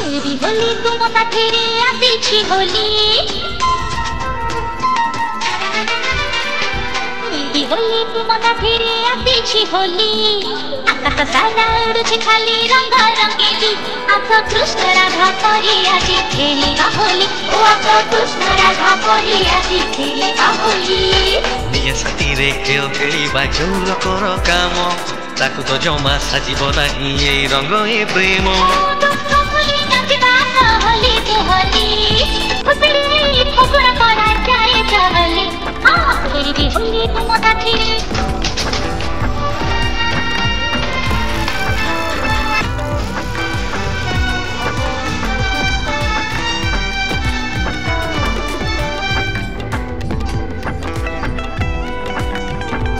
तेरी होली तुम साथीरे आसीछि होली तेरी होली तुम साथीरे आसीछि होली आकाश सारा उड़ुछि खाली रंग रंगीली आस कृष्ण राधा परी आजी खेलिबा होली ओ आस कृष्ण राधा परी आजी खेलिबा होली निज साथीरे खेल खेलिबा जोर कर काम ताकू तो जमा साजिब नाही ए रंग ए प्रेम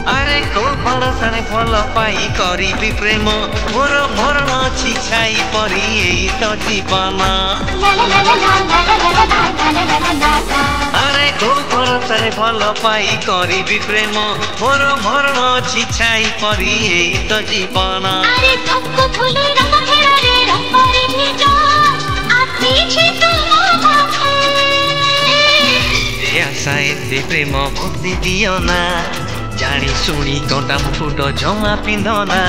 अरे को भरोसाने फल पाई करी प्रेम मोर मरण अछि छाई परी एई तो जीवन अरे को भरोसाने फल पाई करी प्रेम मोर मरण अछि छाई परी एई तो जीवन अरे सबको फूले रंग खेला रे रंग रे भेजा आसी छे तुम माथे ए आशा एते प्रेम भक्ति दियो ना जानी सुनी कंटा मुकुट जमा पिंधना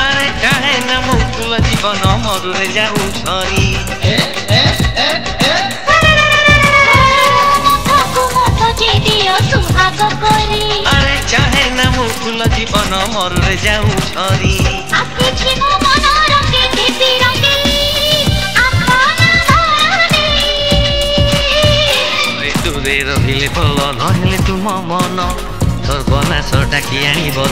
अरे चाहे न मुकुल जीवन मरुरे जाऊ छरी अरे चाहे न मुकुल जीवन मरुरे जाऊ छरी दूरे रहिले भल नहेले तुम मन सर्वनाश डाकी आनिब